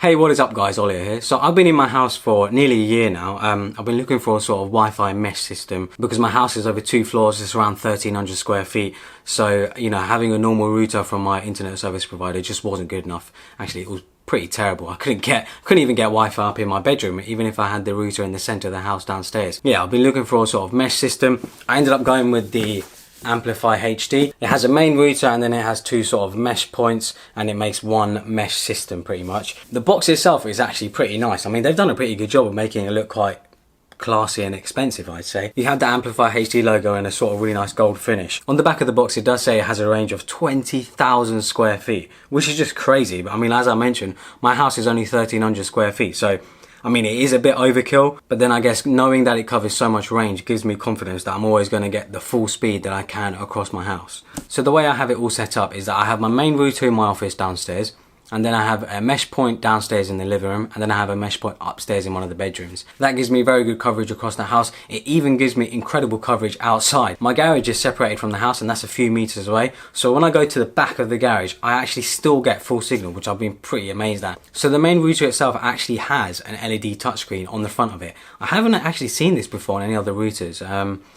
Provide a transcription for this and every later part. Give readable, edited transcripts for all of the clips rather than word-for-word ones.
Hey, what is up guys, Ollie here. So I've been in my house for nearly a year now. I've been looking for a sort of Wi-Fi mesh system because my house is over 2 floors, it's around 1,300 square feet. So, you know, having a normal router from my internet service provider just wasn't good enough. Actually, it was pretty terrible. I couldn't even get Wi-Fi up in my bedroom, even if I had the router in the center of the house downstairs. Yeah, I've been looking for a sort of mesh system. I ended up going with the Amplifi HD. It has a main router and then it has 2 sort of mesh points and it makes one mesh system pretty much. The box itself is actually pretty nice. I mean, they've done a pretty good job of making it look quite classy and expensive, I'd say. You have the Amplifi HD logo and a sort of really nice gold finish. On the back of the box it does say it has a range of 20,000 square feet, which is just crazy. But I mean, as I mentioned, my house is only 1,300 square feet, so I mean, it is a bit overkill, but then I guess knowing that it covers so much range gives me confidence that I'm always going to get the full speed that I can across my house. So the way I have it all set up is that I have my main router in my office downstairs, and then I have a mesh point downstairs in the living room, and then I have a mesh point upstairs in one of the bedrooms. That gives me very good coverage across the house. It even gives me incredible coverage outside. My garage is separated from the house and that's a few meters away. So when I go to the back of the garage, I actually still get full signal, which I've been pretty amazed at. So the main router itself actually has an LED touchscreen on the front of it. I haven't actually seen this before on any other routers.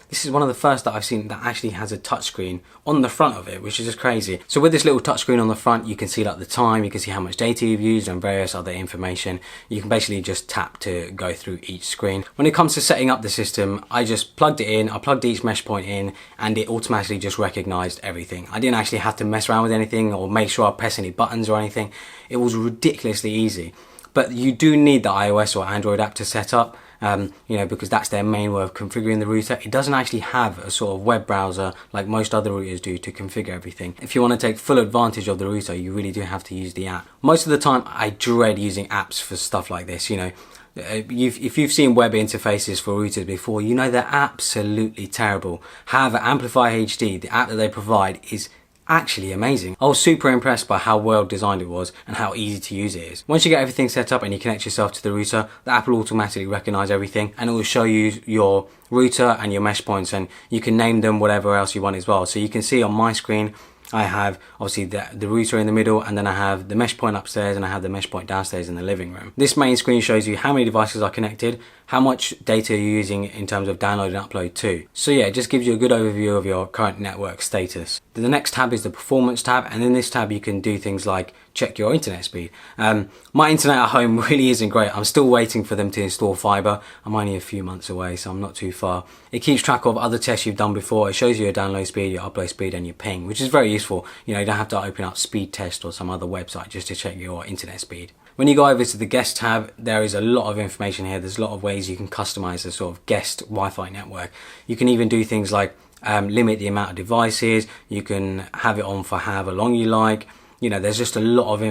This is one of the first that I've seen that actually has a touchscreen on the front of it, which is just crazy. So with this little touchscreen on the front, you can see like the time, you can see how much data you've used and various other information. You can basically just tap to go through each screen. When it comes to setting up the system, I just plugged it in, I plugged each mesh point in, and it automatically just recognized everything. I didn't actually have to mess around with anything or make sure I press any buttons or anything. It was ridiculously easy. But you do need the iOS or Android app to set up. You know, because that's their main way of configuring the router. It doesn't actually have a sort of web browser like most other routers do to configure everything. If you want to take full advantage of the router, you really do have to use the app. Most of the time, I dread using apps for stuff like this, you know. If you've seen web interfaces for routers before, you know they're absolutely terrible. However, Amplifi HD, the app that they provide, is actually amazing. I was super impressed by how well designed it was and how easy to use it is. Once you get everything set up and you connect yourself to the router, the app will automatically recognize everything and it will show you your router and your mesh points, and you can name them whatever else you want as well. So you can see on my screen I have obviously the router in the middle, and then I have the mesh point upstairs and I have the mesh point downstairs in the living room. This main screen shows you how many devices are connected, how much data you're using in terms of download and upload too. So yeah, it just gives you a good overview of your current network status. The next tab is the performance tab, and in this tab you can do things like check your internet speed. My internet at home really isn't great. I'm still waiting for them to install fiber. I'm only a few months away, so I'm not too far. It keeps track of other tests you've done before. It shows you your download speed, your upload speed and your ping, which is very useful. You know, you don't have to open up speed test or some other website just to check your internet speed. When you go over to the guest tab, there is a lot of information here. There's a lot of ways you can customize the sort of guest Wi-Fi network. You can even do things like limit the amount of devices. You can have it on for however long you like. You know, there's just a lot of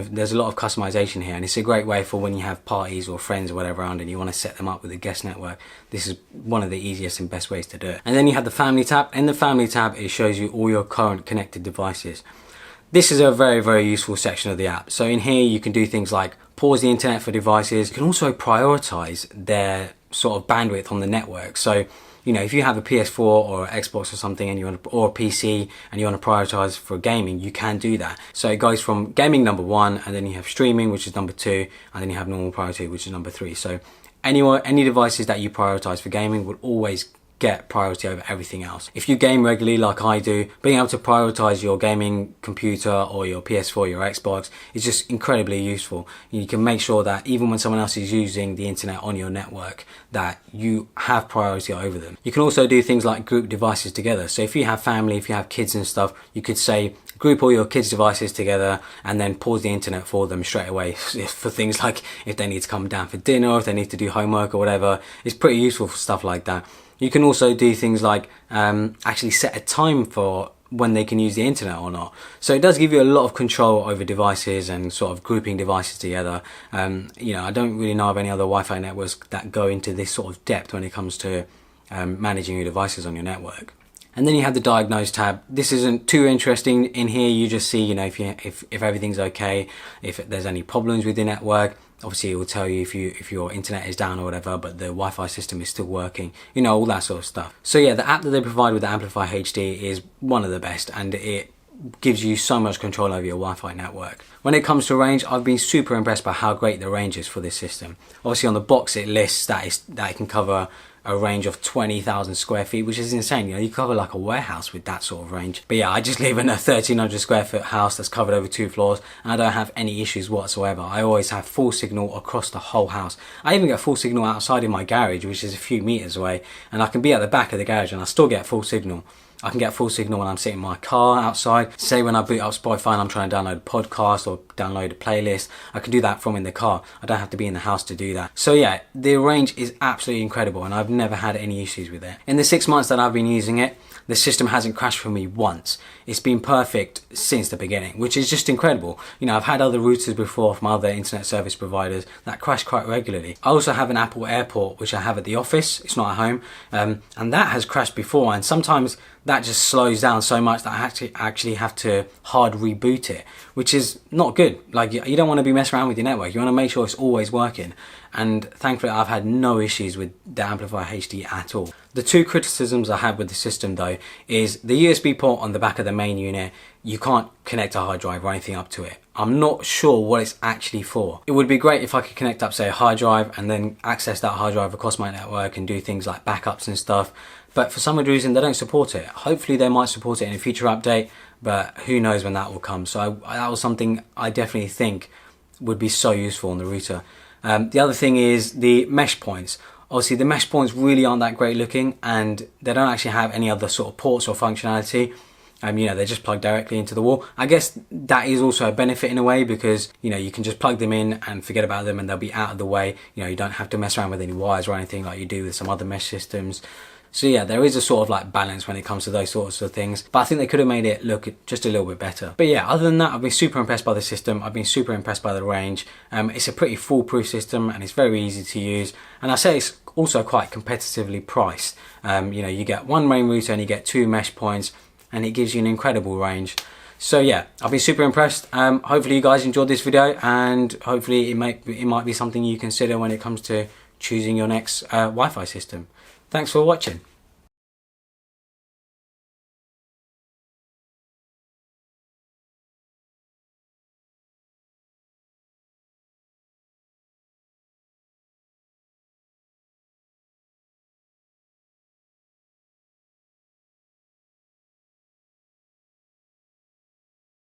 customization here, and it's a great way for when you have parties or friends or whatever around and you want to set them up with a guest network. This is one of the easiest and best ways to do it. And then you have the family tab. In the family tab, it shows you all your current connected devices. This is a very, very useful section of the app. So in here, you can do things like pause the internet for devices. You can also prioritize their sort of bandwidth on the network. So, you know, if you have a PS4 or Xbox or something and or a PC and you want to prioritize for gaming, you can do that. So it goes from gaming number 1, and then you have streaming, which is number 2, and then you have normal priority, which is number 3. So any devices that you prioritize for gaming will always get priority over everything else. If you game regularly like I do, being able to prioritize your gaming computer or your PS4, your Xbox is just incredibly useful. You can make sure that even when someone else is using the internet on your network, that you have priority over them. You can also do things like group devices together. So if you have family, if you have kids and stuff, you could say group all your kids' devices together and then pause the internet for them straight away for things like if they need to come down for dinner, or if they need to do homework or whatever. It's pretty useful for stuff like that. You can also do things like actually set a time for when they can use the internet or not. So it does give you a lot of control over devices and sort of grouping devices together. You know, I don't really know of any other Wi-Fi networks that go into this sort of depth when it comes to managing your devices on your network. And then you have the diagnose tab. This isn't too interesting. In here you just see, you know, if everything's okay, if there's any problems with your network. Obviously it will tell you if your internet is down or whatever, but the Wi-Fi system is still working, you know, all that sort of stuff. So yeah, the app that they provide with the Amplifi HD is one of the best, and it gives you so much control over your Wi-Fi network. When it comes to range, I've been super impressed by how great the range is for this system. Obviously on the box it lists that it can cover a range of 20,000 square feet, which is insane. You know, you cover like a warehouse with that sort of range. But yeah, I just live in a 1,300 square foot house that's covered over 2 floors, and I don't have any issues whatsoever. I always have full signal across the whole house. I even get full signal outside in my garage, which is a few meters away, and I can be at the back of the garage and I still get full signal. I can get full signal when I'm sitting in my car outside. Say when I boot up Spotify and I'm trying to download a podcast or download a playlist, I can do that from in the car. I don't have to be in the house to do that. So yeah, the range is absolutely incredible and I've never had any issues with it. In the 6 months that I've been using it, the system hasn't crashed for me once. It's been perfect since the beginning, which is just incredible. You know, I've had other routers before from other internet service providers that crash quite regularly. I also have an Apple AirPort, which I have at the office. It's not at home. And that has crashed before. And sometimes that just slows down so much that I actually have to hard reboot it, which is not good. Like, you don't want to be messing around with your network. You want to make sure it's always working. And thankfully I've had no issues with the Amplifi HD at all. The 2 criticisms I have with the system though is the USB port on the back of the main unit. You can't connect a hard drive or anything up to it. I'm not sure what it's actually for. It would be great if I could connect up, say, a hard drive and then access that hard drive across my network and do things like backups and stuff. But for some reason they don't support it. Hopefully they might support it in a future update, but who knows when that will come. So that was something I definitely think would be so useful on the router. The other thing is the mesh points. Obviously the mesh points really aren't that great looking and they don't actually have any other sort of ports or functionality. You know, they're just plugged directly into the wall. I guess that is also a benefit in a way because, you know, you can just plug them in and forget about them and they'll be out of the way. You know, you don't have to mess around with any wires or anything like you do with some other mesh systems. So yeah, there is a sort of like balance when it comes to those sorts of things, but I think they could have made it look just a little bit better. But yeah, other than that, I've been super impressed by the system. I've been super impressed by the range. It's a pretty foolproof system and it's very easy to use. And I say it's also quite competitively priced. You know, you get 1 main router and you get 2 mesh points and it gives you an incredible range. So yeah, I've been super impressed. Hopefully you guys enjoyed this video and hopefully it might be something you consider when it comes to choosing your next Wi-Fi system. Thanks for watching.